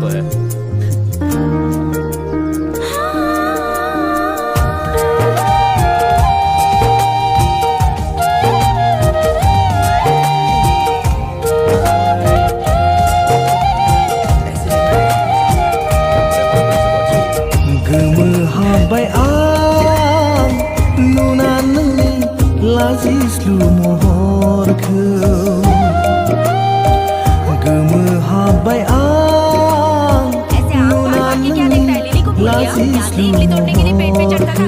तो है। गोमोहाबबाय आं नुनानै लाजिस्लु महरखौ गोमोहाबबाय आं ऐसे आँख फाड़ फाड़ के क्या देखता है? लिली को भूल गया? याद नहीं, इमली तोड़ने के लिए पेड़ पे चढ़ता था।